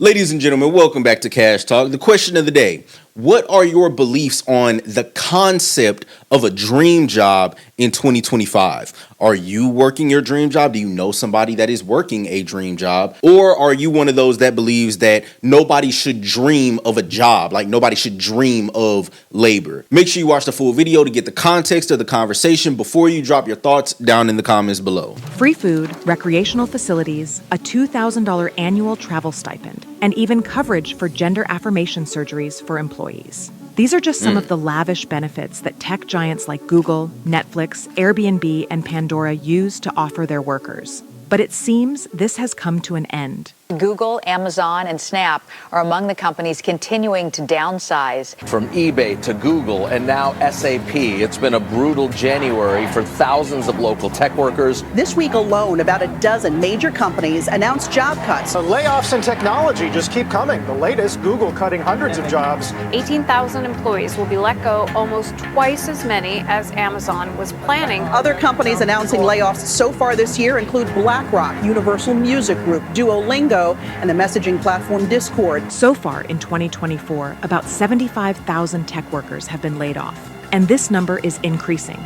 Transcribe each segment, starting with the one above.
Ladies and gentlemen, welcome back to Cash Talk. The question of the day: what are your beliefs on the concept of a dream job in 2025? Are you working your dream job? Do you know somebody that is working a dream job? Or are you one of those that believes that nobody should dream of a job, like nobody should dream of labor? Make sure you watch the full video to get the context of the conversation before you drop your thoughts down in the comments below. Free food, recreational facilities, a $2,000 annual travel stipend, and even coverage for gender affirmation surgeries for employees. These are just some of the lavish benefits that tech giants like Google, Netflix, Airbnb, and Pandora use to offer their workers. But it seems this has come to an end. Google, Amazon, and Snap are among the companies continuing to downsize. From eBay to Google and now SAP, it's been a brutal January for thousands of local tech workers. This week alone, about a dozen major companies announced job cuts. So layoffs in technology just keep coming. The latest, Google cutting hundreds of jobs. 18,000 employees will be let go, almost twice as many as Amazon was planning. Other companies announcing layoffs so far this year include BlackRock, Universal Music Group, Duolingo, and the messaging platform Discord. So far in 2024, about 75,000 tech workers have been laid off, and this number is increasing.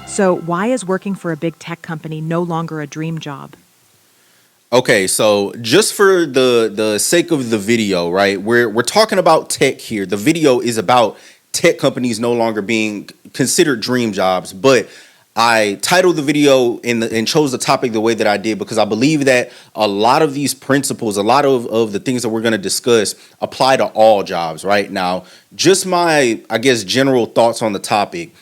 So why is working for a big tech company no longer a dream job? Okay, so just for the sake of the video, right? We're talking about tech here. The video is about tech companies no longer being considered dream jobs, but I titled the video and chose the topic the way that I did because I believe that a lot of these principles, a lot of the things that we're going to discuss apply to all jobs right now. Just my, I guess, general thoughts on the topic.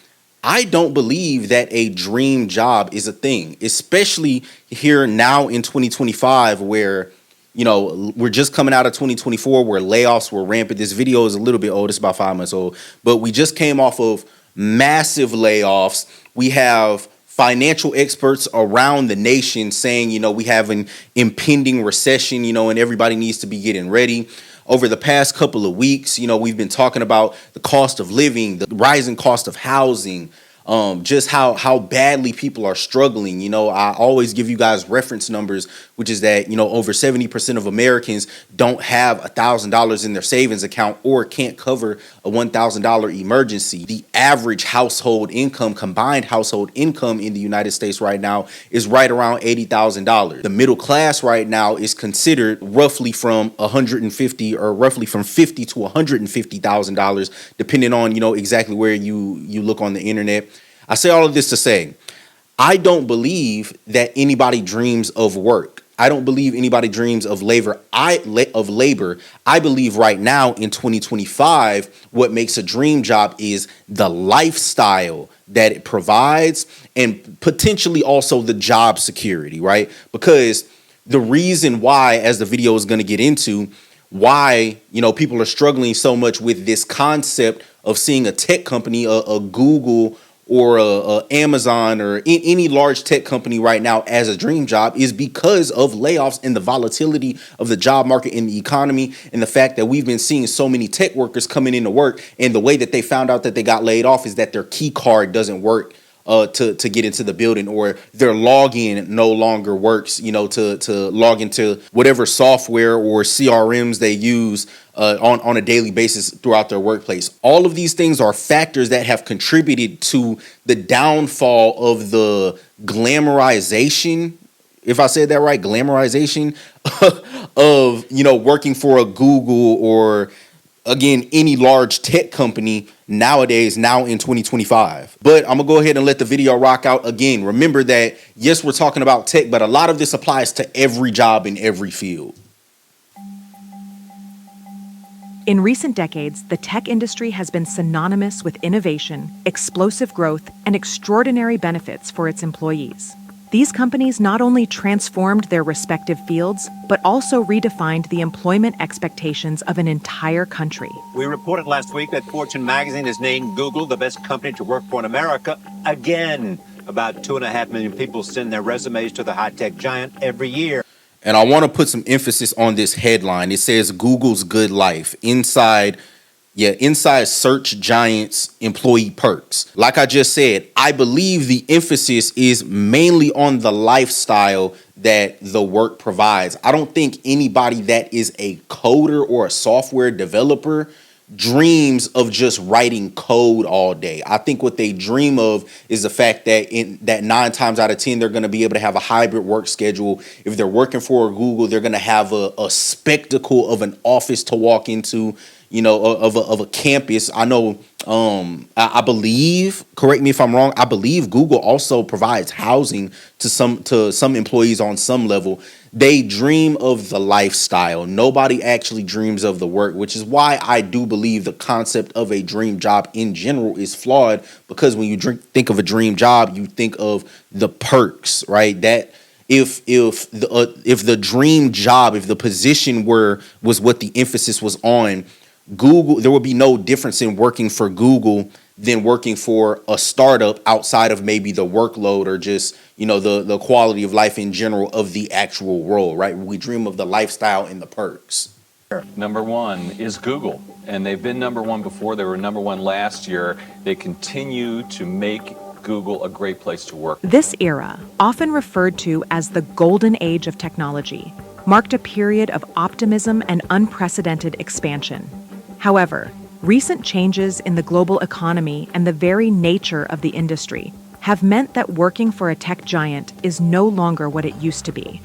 I don't believe that a dream job is a thing, especially here now in 2025 where, you know, we're just coming out of 2024 where layoffs were rampant. This video is a little bit old. It's about 5 months old, but we just came off of massive layoffs. We have financial experts around the nation saying, you know, we have an impending recession, you know, and everybody needs to be getting ready. Over the past couple of weeks, you know, we've been talking about the cost of living, the rising cost of housing, just how badly people are struggling. You know, I always give you guys reference numbers, which is that, you know, over 70% of Americans don't have $1,000 in their savings account or can't cover a $1,000 emergency. The average household income, combined household income in the United States right now is right around $80,000. The middle class right now is considered roughly from $150 or roughly from $50 to $150,000, depending on, you know, exactly where you look on the internet. I say all of this to say, I don't believe that anybody dreams of work. I don't believe anybody dreams of labor. I believe right now in 2025, what makes a dream job is the lifestyle that it provides and potentially also the job security, right? Because the reason why, as the video is going to get into, why, you know, people are struggling so much with this concept of seeing a tech company, a Google or a Amazon or any large tech company right now as a dream job is because of layoffs and the volatility of the job market and the economy and the fact that we've been seeing so many tech workers coming into work, and the way that they found out that they got laid off is that their key card doesn't work to get into the building, or their login no longer works, you know, to log into whatever software or CRMs they use on a daily basis throughout their workplace. All of these things are factors that have contributed to the downfall of the glamorization, if I said that right, glamorization of, you know, working for a Google or, again, any large tech company nowadays, now in 2025. But I'm gonna go ahead and let the video rock out. Again, remember that, yes, we're talking about tech, but a lot of this applies to every job in every field. In recent decades, the tech industry has been synonymous with innovation, explosive growth, and extraordinary benefits for its employees. These companies not only transformed their respective fields, but also redefined the employment expectations of an entire country. We reported last week that Fortune magazine has named Google the best company to work for in America again. About 2.5 million people send their resumes to the high-tech giant every year. And I want to put some emphasis on this headline. It says Google's good life inside search giants employee perks. Like I just said, I believe the emphasis is mainly on the lifestyle that the work provides. I don't think anybody that is a coder or a software developer dreams of just writing code all day. I think what they dream of is the fact that 9 times out of 10 they're going to be able to have a hybrid work schedule. If they're working for Google, they're going to have a spectacle of an office to walk into, of a campus. I know, I believe, correct me if I'm wrong, I believe Google also provides housing to some employees on some level. They dream of the lifestyle. Nobody actually dreams of the work, which is why I do believe the concept of a dream job in general is flawed, because when you think of a dream job, you think of the perks, right? That if the dream job, if the position was what the emphasis was on, Google, there would be no difference in working for Google than working for a startup outside of maybe the workload or just, the quality of life in general of the actual role, right? We dream of the lifestyle and the perks. Number one is Google, and they've been number one before. They were number one last year. They continue to make Google a great place to work. This era, often referred to as the golden age of technology, marked a period of optimism and unprecedented expansion. However, recent changes in the global economy and the very nature of the industry have meant that working for a tech giant is no longer what it used to be.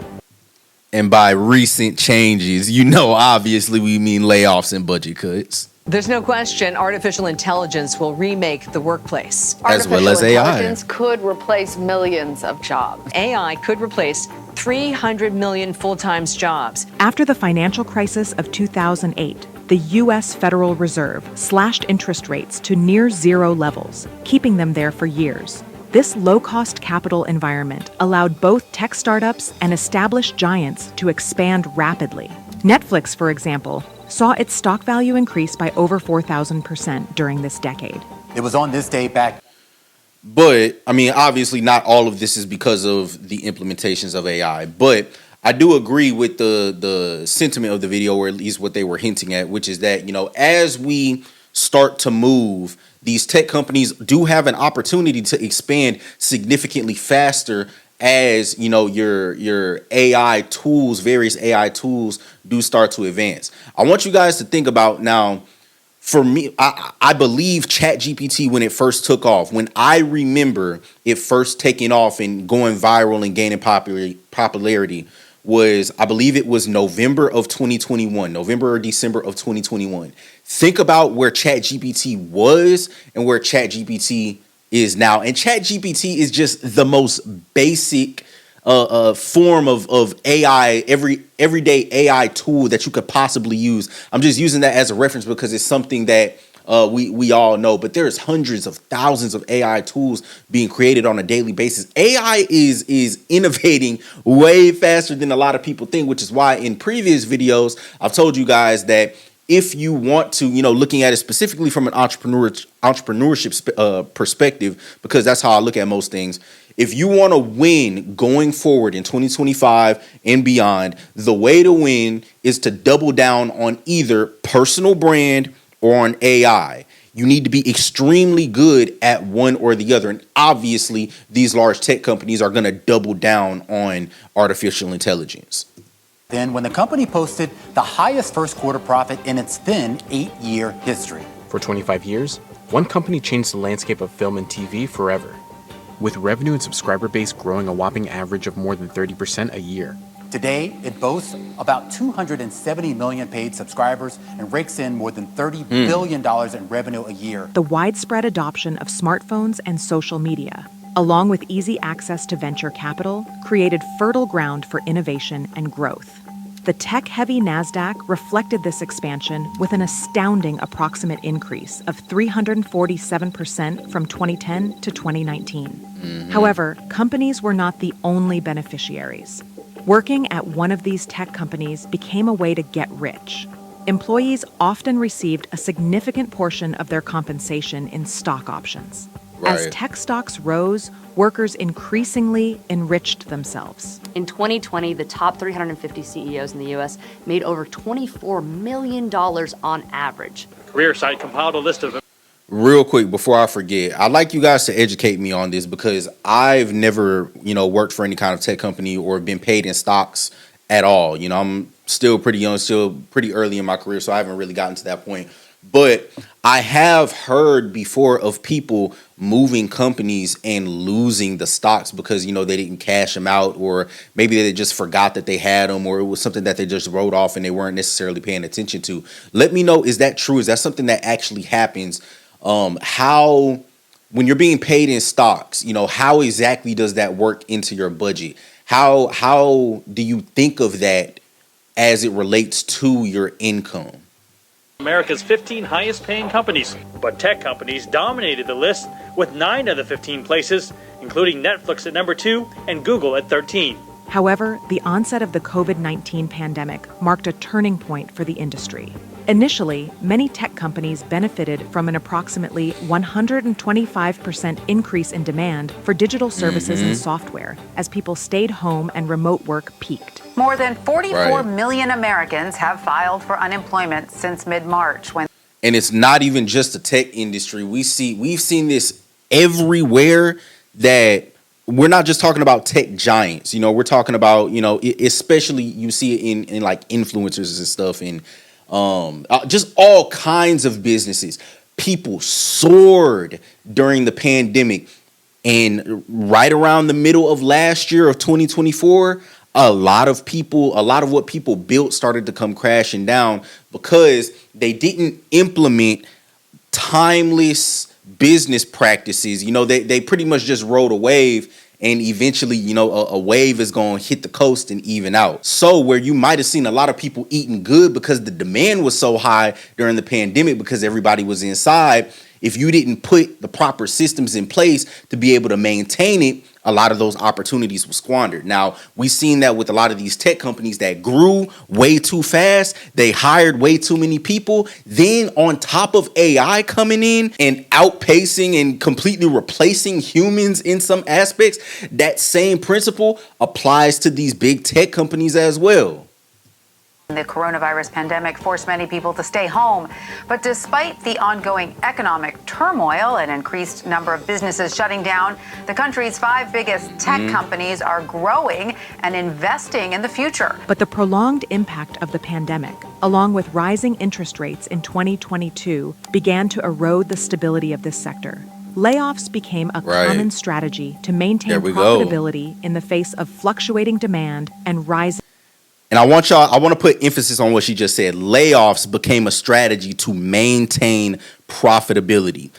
And by recent changes, obviously we mean layoffs and budget cuts. There's no question artificial intelligence will remake the workplace. As well as AI. Artificial intelligence could replace millions of jobs. AI could replace 300 million full-time jobs. After the financial crisis of 2008, the U.S. Federal Reserve slashed interest rates to near zero levels, keeping them there for years. This low-cost capital environment allowed both tech startups and established giants to expand rapidly. Netflix, for example, saw its stock value increase by over 4,000% during this decade. It was on this day back. But, obviously not all of this is because of the implementations of AI, but I do agree with the sentiment of the video, or at least what they were hinting at, which is that, as we start to move, these tech companies do have an opportunity to expand significantly faster as, your AI tools, various AI tools do start to advance. I want you guys to think about now, for me, I believe ChatGPT, when it first took off, when I remember it first taking off and going viral and gaining popularity, was, I believe it was November of 2021, November or December of 2021. Think about where ChatGPT was and where ChatGPT is now. And ChatGPT is just the most basic form of AI, everyday AI tool that you could possibly use. I'm just using that as a reference because it's something that we all know, but there's hundreds of thousands of AI tools being created on a daily basis. AI is innovating way faster than a lot of people think, which is why in previous videos, I've told you guys that if you want to, looking at it specifically from an entrepreneurship perspective, because that's how I look at most things. If you want to win going forward in 2025 and beyond, the way to win is to double down on either personal brand or on AI. You need to be extremely good at one or the other. And obviously, these large tech companies are going to double down on artificial intelligence. Then when the company posted the highest first quarter profit in its then 8-year history. For 25 years, one company changed the landscape of film and TV forever, with revenue and subscriber base growing a whopping average of more than 30% a year. Today, it boasts about 270 million paid subscribers and rakes in more than $30 billion in revenue a year. The widespread adoption of smartphones and social media, along with easy access to venture capital, created fertile ground for innovation and growth. The tech-heavy NASDAQ reflected this expansion with an astounding approximate increase of 347% from 2010 to 2019. However, companies were not the only beneficiaries. Working at one of these tech companies became a way to get rich. Employees often received a significant portion of their compensation in stock options. Right. As tech stocks rose, workers increasingly enriched themselves. In 2020, the top 350 CEOs in the U.S. made over $24 million on average. Career site compiled a list of... Real quick before I forget, I'd like you guys to educate me on this because I've never, worked for any kind of tech company or been paid in stocks at all. I'm still pretty young, still pretty early in my career, so I haven't really gotten to that point. But I have heard before of people moving companies and losing the stocks because, they didn't cash them out, or maybe they just forgot that they had them, or it was something that they just wrote off and they weren't necessarily paying attention to. Let me know, is that true? Is that something that actually happens? How, when you're being paid in stocks, how exactly does that work into your budget? How do you think of that as it relates to your income? America's 15 highest paying companies, but tech companies dominated the list with 9 of the 15 places, including Netflix at number 2 and Google at 13. However, the onset of the COVID-19 pandemic marked a turning point for the industry. Initially, many tech companies benefited from an approximately 125% increase in demand for digital services and software as people stayed home and remote work peaked. More than 44 million Americans have filed for unemployment since mid-March. And it's not even just the tech industry. We've seen this everywhere, that we're not just talking about tech giants. We're talking about, especially you see it in like influencers and stuff, and just all kinds of businesses. People soared during the pandemic, and right around the middle of last year of 2024, a lot of what people built started to come crashing down because they didn't implement timeless business practices. They pretty much just rode a wave, and eventually, a wave is going to hit the coast and even out. So where you might have seen a lot of people eating good because the demand was so high during the pandemic because everybody was inside, if you didn't put the proper systems in place to be able to maintain it, a lot of those opportunities were squandered. Now, we've seen that with a lot of these tech companies that grew way too fast. They hired way too many people. Then on top of AI coming in and outpacing and completely replacing humans in some aspects, that same principle applies to these big tech companies as well. The coronavirus pandemic forced many people to stay home. But despite the ongoing economic turmoil and increased number of businesses shutting down, the country's 5 biggest tech companies are growing and investing in the future. But the prolonged impact of the pandemic, along with rising interest rates in 2022, began to erode the stability of this sector. Layoffs became a common strategy to maintain profitability in the face of fluctuating demand and rising. And I want to put emphasis on what she just said. Layoffs became a strategy to maintain profitability.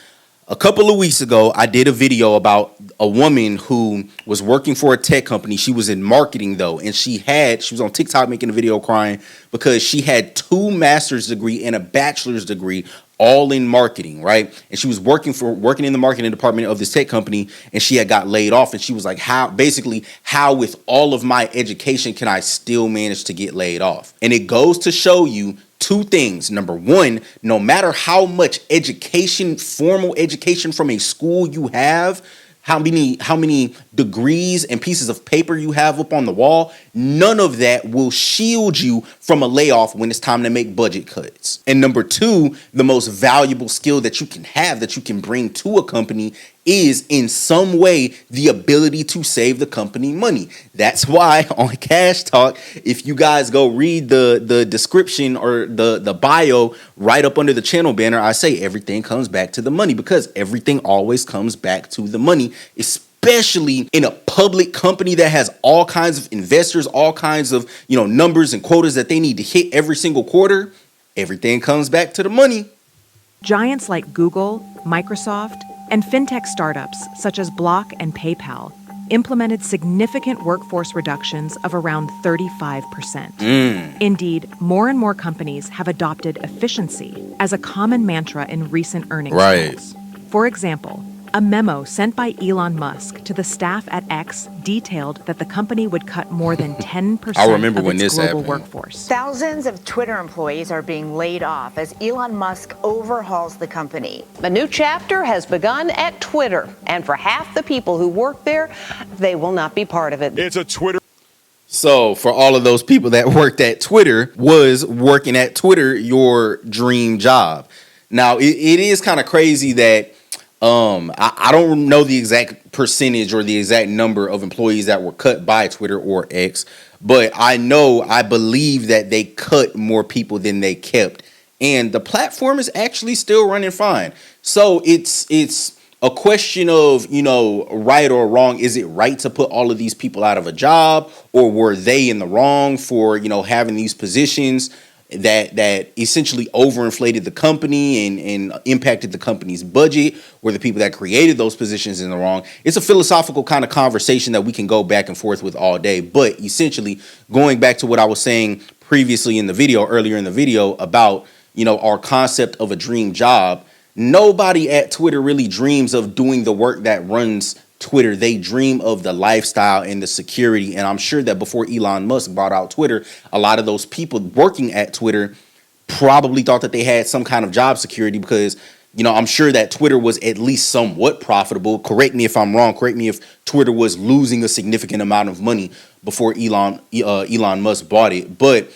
A couple of weeks ago, I did a video about a woman who was working for a tech company. She was in marketing, though, and she was on TikTok making a video crying because she had 2 master's degree and a bachelor's degree, all in marketing, right? And she was working in the marketing department of this tech company, and she had got laid off. And she was like, how with all of my education can I still manage to get laid off? And it goes to show you 2 things. Number one, no matter how much education, formal education from a school you have, how many degrees and pieces of paper you have up on the wall, none of that will shield you from a layoff when it's time to make budget cuts. And number 2, the most valuable skill that you can have, that you can bring to a company, is in some way the ability to save the company money. That's why on Cash Talk, if you guys go read the description or the bio right up under the channel banner, I say everything comes back to the money, because everything always comes back to the money, especially in a public company that has all kinds of investors, all kinds of numbers and quotas that they need to hit every single quarter. Everything comes back to the money. Giants like Google, Microsoft, and fintech startups such as Block and PayPal implemented significant workforce reductions of around 35%. Indeed, more and more companies have adopted efficiency as a common mantra in recent earnings calls. For example, a memo sent by Elon Musk to the staff at X detailed that the company would cut more than 10% of its global workforce. Thousands of Twitter employees are being laid off as Elon Musk overhauls the company. A new chapter has begun at Twitter, and for half the people who work there, they will not be part of it. It's a Twitter. So for all of those people that worked at Twitter, was working at Twitter your dream job? Now, it is kind of crazy that I don't know the exact percentage or the exact number of employees that were cut by Twitter or X, but I believe that they cut more people than they kept. And the platform is actually still running fine. So it's a question of, right or wrong. Is it right to put all of these people out of a job, or were they in the wrong for, having these positions that essentially overinflated the company and impacted the company's budget? Were the people that created those positions in the wrong? It's a philosophical kind of conversation that we can go back and forth with all day. But essentially, going back to what I was saying previously earlier in the video about, our concept of a dream job, nobody at Twitter really dreams of doing the work that runs Twitter. They dream of the lifestyle and the security. And I'm sure that before Elon Musk bought out Twitter, a lot of those people working at Twitter probably thought that they had some kind of job security because, I'm sure that Twitter was at least somewhat profitable. Correct me if I'm wrong. Correct me if Twitter was losing a significant amount of money before Elon Musk bought it. But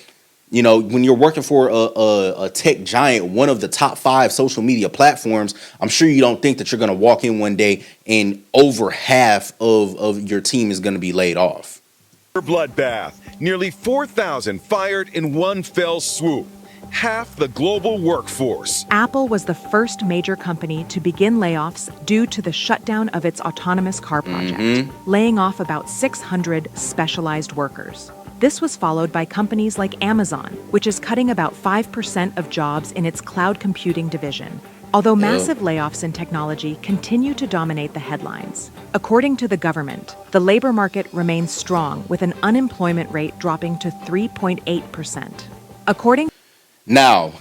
when you're working for a tech giant, one of the top 5 social media platforms, I'm sure you don't think that you're going to walk in one day and over half of your team is going to be laid off. Bloodbath. Nearly 4,000 fired in one fell swoop. Half the global workforce. Apple was the first major company to begin layoffs due to the shutdown of its autonomous car project, laying off about 600 specialized workers. This was followed by companies like Amazon, which is cutting about 5% of jobs in its cloud computing division. Although massive layoffs in technology continue to dominate the headlines. According to the government, the labor market remains strong with an unemployment rate dropping to 3.8%. Now,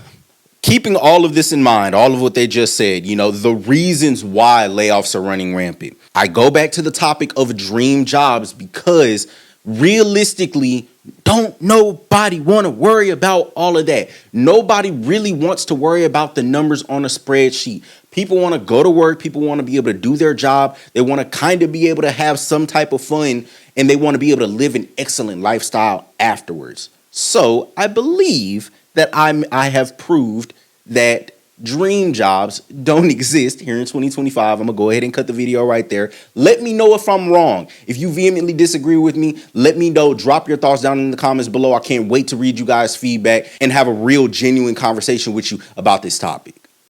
keeping all of this in mind, all of what they just said, the reasons why layoffs are running rampant. I go back to the topic of dream jobs because realistically, don't nobody want to worry about all of that. Nobody really wants to worry about the numbers on a spreadsheet. People want to go to work. People want to be able to do their job. They want to kind of be able to have some type of fun, and they want to be able to live an excellent lifestyle afterwards. So I believe that I have proved that dream jobs don't exist here in 2025. I'm gonna go ahead and cut the video right there. Let me know if I'm wrong. If you vehemently disagree with me, let me know. Drop your thoughts down in the comments below. I can't wait to read you guys' feedback and have a real genuine conversation with you about this topic.